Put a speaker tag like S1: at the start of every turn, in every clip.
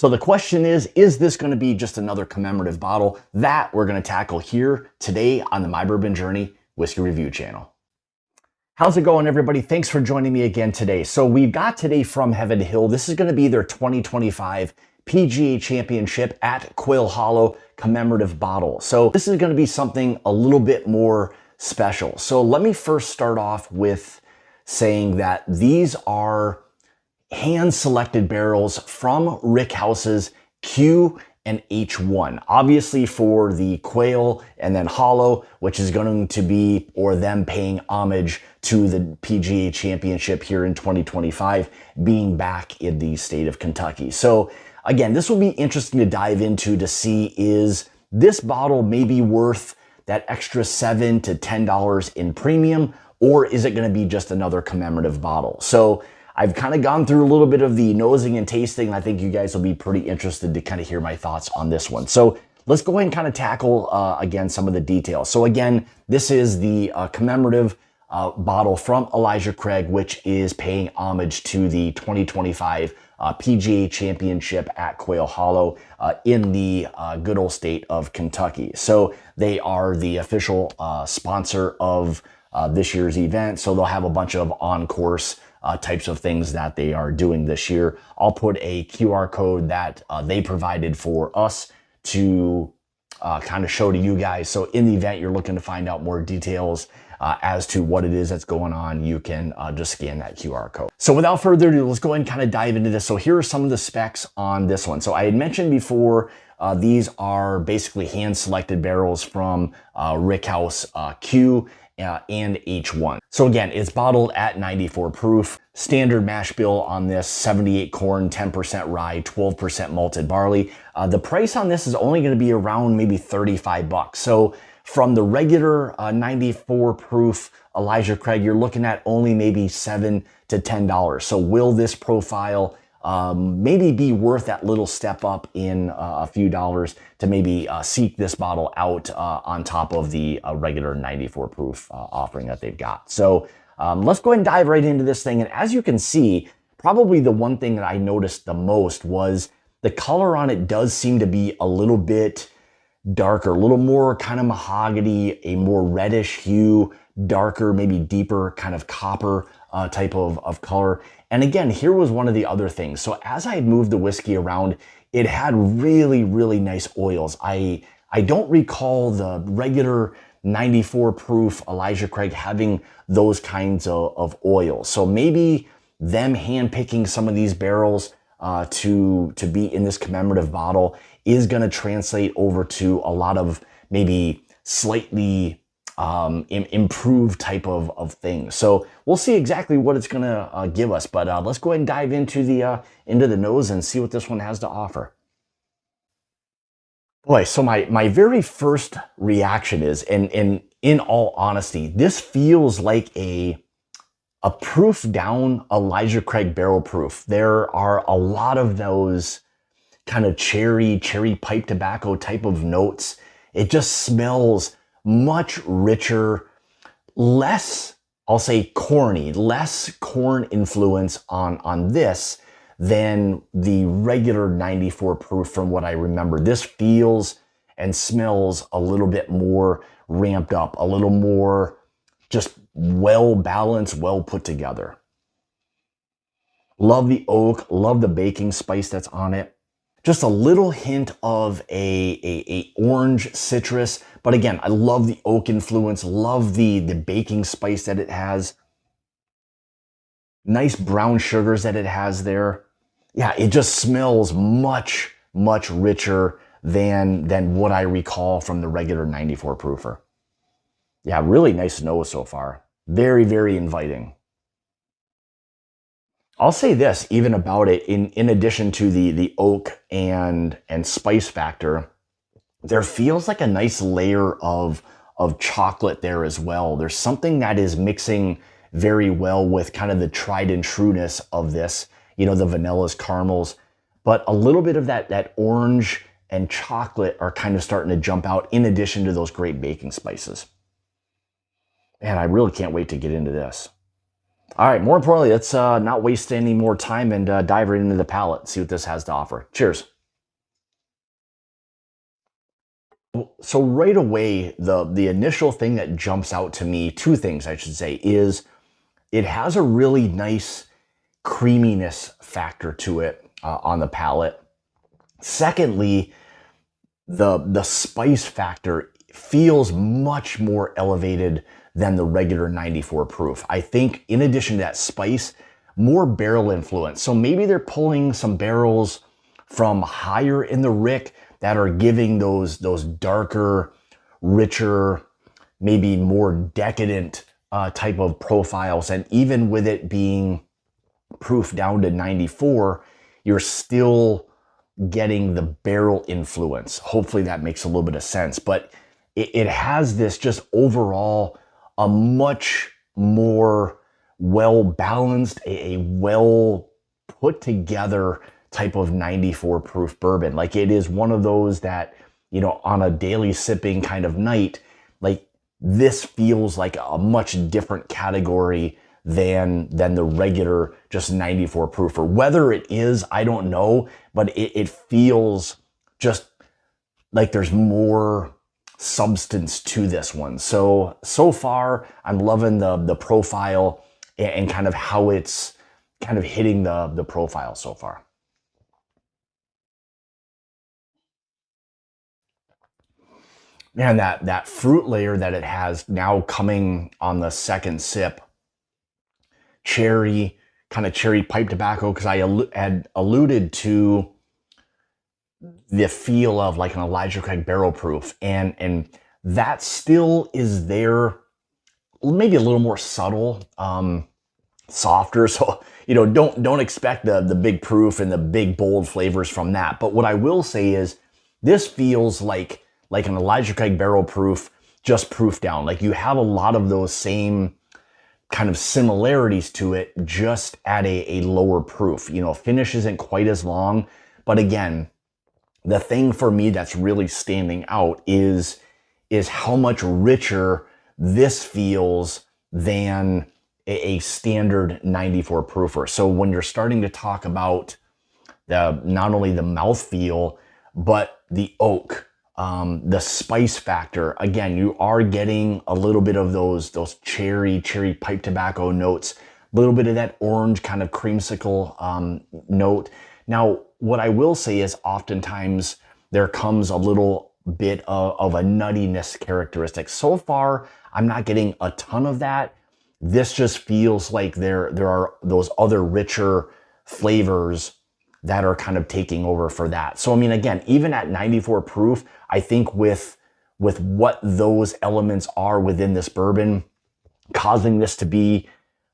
S1: So the question is this going to be just another commemorative bottle? That we're going to tackle here today on the My Bourbon Journey Whiskey Review channel. How's it going, everybody? Thanks for joining me again today. So we've got today from Heaven Hill. This is going to be their 2025 PGA Championship at Quail Hollow commemorative bottle. So this is going to be something a little bit more special. So let me first start off with saying that these are hand-selected barrels from Rickhouse's Q and H1. Obviously for the Quail and then Hollow, which is going to be, or them paying homage to the PGA Championship here in 2025, being back in the state of Kentucky. So again, this will be interesting to dive into to see, is this bottle maybe worth that extra $7 to $10 in premium, or is it going to be just another commemorative bottle? So I've kind of gone through a little bit of the nosing and tasting, and I think you guys will be pretty interested to kind of hear my thoughts on this one. So let's go ahead and kind of tackle, again, some of the details. So again, this is the commemorative bottle from Elijah Craig, which is paying homage to the 2025 PGA Championship at Quail Hollow in the good old state of Kentucky. So they are the official sponsor of this year's event. So they'll have a bunch of on-course types of things that they are doing this year. I'll put a QR code that they provided for us to kind of show to you guys. So in the event you're looking to find out more details as to what it is that's going on, you can just scan that QR code. So without further ado, let's go ahead and kind of dive into this. So here are some of the specs on this one. So I had mentioned before, these are basically hand-selected barrels from Rickhouse Q and H1. So again, it's bottled at 94 proof. Standard mash bill on this, 78 corn, 10% rye, 12% malted barley. The price on this is only going to be around maybe 35 bucks. So from the regular 94 proof Elijah Craig, you're looking at only maybe $7 to $10. So will this profile maybe be worth that little step up in a few dollars to maybe seek this bottle out on top of the regular 94 proof offering that they've got. So let's go ahead and dive right into this thing. And as you can see, probably the one thing that I noticed the most was the color on it does seem to be a little bit darker, a little more kind of mahogany, a more reddish hue, darker, maybe deeper kind of copper type of color. And again, here was one of the other things. So as I had moved the whiskey around, it had really, really nice oils. I don't recall the regular 94 proof Elijah Craig having those kinds of oils. So maybe them handpicking some of these barrels to be in this commemorative bottle is going to translate over to a lot of maybe slightly improved type of things. So we'll see exactly what it's going to give us, but let's go ahead and dive into the nose and see what this one has to offer. Boy, so my very first reaction is, and in all honesty, this feels like a proof down Elijah Craig barrel proof. There are a lot of those kind of cherry pipe tobacco type of notes. It just smells much richer, less, I'll say corny, less corn influence on this than the regular 94 proof from what I remember. This feels and smells a little bit more ramped up, a little more just well balanced, well put together. Love the oak, love the baking spice that's on it. Just a little hint of a orange citrus. But again, I love the oak influence, love the baking spice that it has. Nice brown sugars that it has there. Yeah, it just smells much, much richer than what I recall from the regular 94 proofer. Yeah, really nice nose so far. Very, very inviting. I'll say this even about it, in addition to the oak and spice factor, there feels like a nice layer of chocolate there as well. There's something that is mixing very well with kind of the tried and trueness of this, you know, the vanillas, caramels, but a little bit of that orange and chocolate are kind of starting to jump out in addition to those great baking spices. Man, I really can't wait to get into this. All right, more importantly, let's not waste any more time and dive right into the palate, see what this has to offer. Cheers. So right away, the initial thing that jumps out to me, two things I should say, is it has a really nice creaminess factor to it on the palate. Secondly, the spice factor feels much more elevated than the regular 94 proof. I think in addition to that spice, more barrel influence. So maybe they're pulling some barrels from higher in the rick that are giving those darker, richer, maybe more decadent type of profiles. And even with it being proof down to 94, you're still getting the barrel influence. Hopefully that makes a little bit of sense. But it has this just overall a much more well-balanced, a well put together type of 94 proof bourbon. Like it is one of those that, you know, on a daily sipping kind of night, like this feels like a much different category than the regular just 94 proof. Or whether it is, I don't know, but it feels just like there's more substance to this one. So far, I'm loving the profile and kind of how it's kind of hitting the profile so far. Man, that fruit layer that it has now coming on the second sip, cherry, kind of cherry pipe tobacco, because I had alluded to the feel of like an Elijah Craig barrel proof, and that still is there, maybe a little more subtle, softer. So, you know, don't expect the big proof and the big bold flavors from that. But what I will say is this feels like an Elijah Craig barrel proof, just proof down. Like you have a lot of those same kind of similarities to it, just at a lower proof. You know, finish isn't quite as long, but again, the thing for me that's really standing out is how much richer this feels than a standard 94 proofer. So when you're starting to talk about not only the mouthfeel, but the oak, the spice factor, again, you are getting a little bit of those cherry pipe tobacco notes, a little bit of that orange kind of creamsicle note. Now, what I will say is oftentimes there comes a little bit of a nuttiness characteristic. So far, I'm not getting a ton of that. This just feels like there are those other richer flavors that are kind of taking over for that. So, I mean, again, even at 94 proof, I think with what those elements are within this bourbon, causing this to be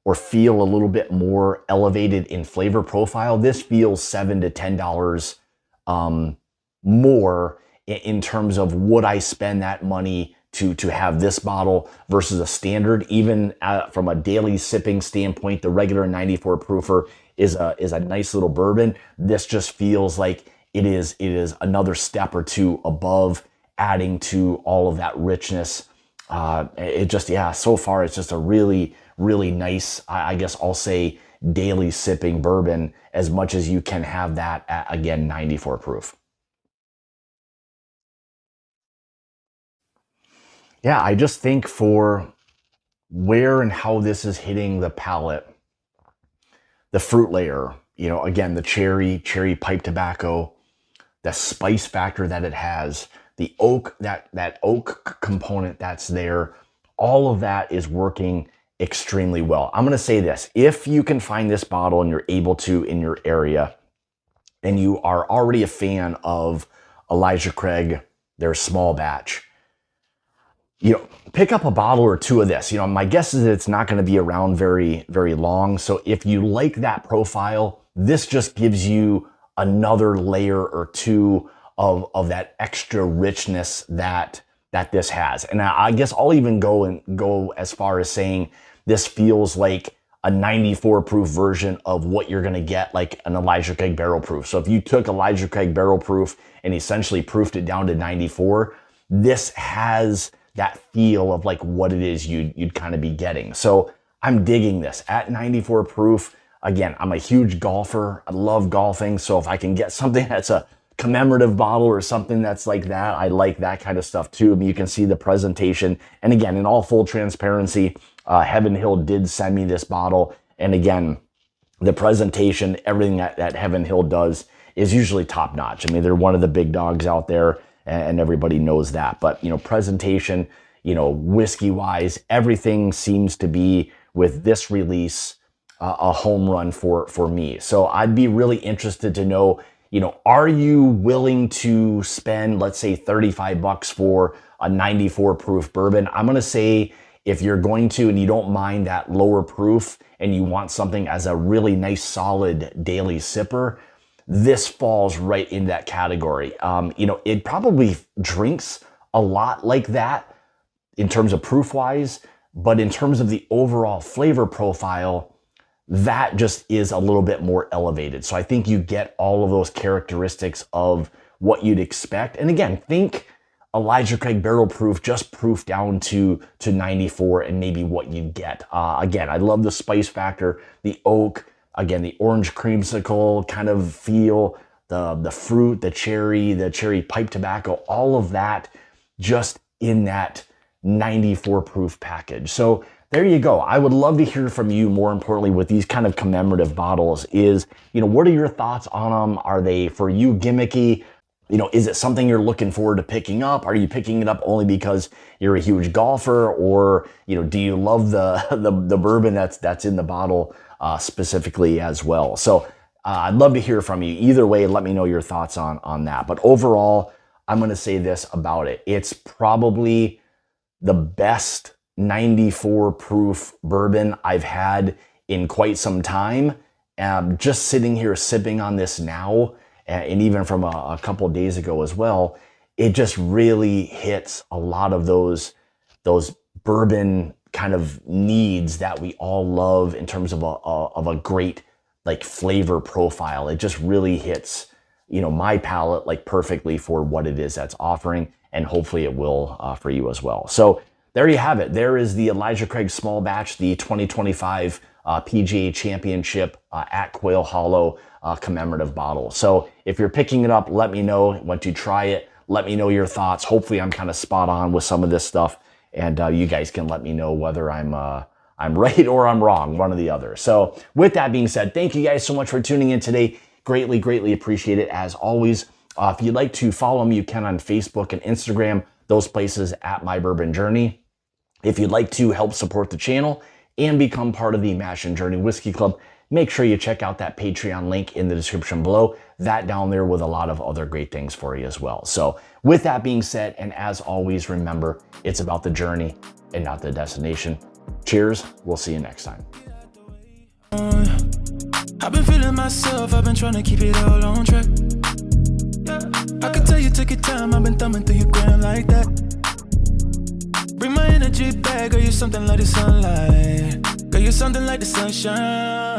S1: or feel a little bit more elevated in flavor profile, this feels $7 to $10 more in terms of would I spend that money to have this bottle versus a standard. Even from a daily sipping standpoint, the regular 94 proofer is a nice little bourbon. This just feels like it is another step or two above, adding to all of that richness. It just, yeah, so far it's just a really, really nice, I guess I'll say, daily sipping bourbon, as much as you can have that at, again, 94 proof. Yeah, I just think for where and how this is hitting the palate, the fruit layer, you know, again, the cherry pipe tobacco, the spice factor that it has, the oak, that oak component that's there, all of that is working extremely well. I'm going to say this: if you can find this bottle and you're able to in your area, and you are already a fan of Elijah Craig, their small batch, you know, pick up a bottle or two of this. You know, my guess is it's not going to be around very, very long. So if you like that profile, this just gives you another layer or two of that extra richness that this has. And I guess I'll even go as far as saying this feels like a 94 proof version of what you're going to get like an Elijah Craig barrel proof. So if you took Elijah Craig barrel proof and essentially proofed it down to 94, this has that feel of like what it is you'd kind of be getting. So I'm digging this at 94 proof. Again, I'm a huge golfer. I love golfing. So if I can get something that's a commemorative bottle or something that's like that, I like that kind of stuff too. I mean, you can see the presentation. And again, in all full transparency, Heaven Hill did send me this bottle. And again, the presentation, everything that Heaven Hill does is usually top notch. I mean, they're one of the big dogs out there, and everybody knows that. But, you know, presentation, you know, whiskey wise, everything seems to be with this release a home run for me. So I'd be really interested to know, you know, are you willing to spend, let's say, 35 bucks for a 94 proof bourbon? I'm going to say if you're going to, and you don't mind that lower proof and you want something as a really nice solid daily sipper, this falls right in that category. You know, it probably drinks a lot like that in terms of proof wise, but in terms of the overall flavor profile, that just is a little bit more elevated. So I think you get all of those characteristics of what you'd expect. And again, think Elijah Craig barrel proof, just proof down to 94 and maybe what you'd get. Again, I love the spice factor, the oak, again, the orange creamsicle kind of feel, the fruit, the cherry pipe tobacco, all of that just in that 94 proof package. So there you go. I would love to hear from you, more importantly, with these kind of commemorative bottles is, you know, what are your thoughts on them? Are they, for you, gimmicky? You know, is it something you're looking forward to picking up? Are you picking it up only because you're a huge golfer? Or, you know, do you love the bourbon that's in the bottle specifically as well? So I'd love to hear from you. Either way, let me know your thoughts on that. But overall, I'm going to say this about it. It's probably the best 94 proof bourbon I've had in quite some time. Just sitting here sipping on this now, and even from a couple of days ago as well, it just really hits a lot of those bourbon kind of needs that we all love in terms of a great like flavor profile. It just really hits, you know, my palate like perfectly for what it is that's offering, and hopefully it will for you as well. So there you have it. There is the Elijah Craig Small Batch, the 2025 PGA Championship at Quail Hollow commemorative bottle. So if you're picking it up, let me know. Once you try it, let me know your thoughts. Hopefully I'm kind of spot on with some of this stuff, and you guys can let me know whether I'm right or I'm wrong, one or the other. So with that being said, thank you guys so much for tuning in today. Greatly appreciate it as always. If you'd like to follow me, you can on Facebook and Instagram, those places at My Bourbon Journey. If you'd like to help support the channel and become part of the Mash and Journey Whiskey Club, make sure you check out that Patreon link in the description below. That down there with a lot of other great things for you as well. So with that being said, and as always, remember, it's about the journey and not the destination. Cheers. We'll see you next time.
S2: I've been feeling myself. I've been trying to keep it all on track. I can tell you took your time. I've been thumbing through your gram like that. Bring my energy back. Girl, you're something like the sunlight. Girl, you're something like the sunshine.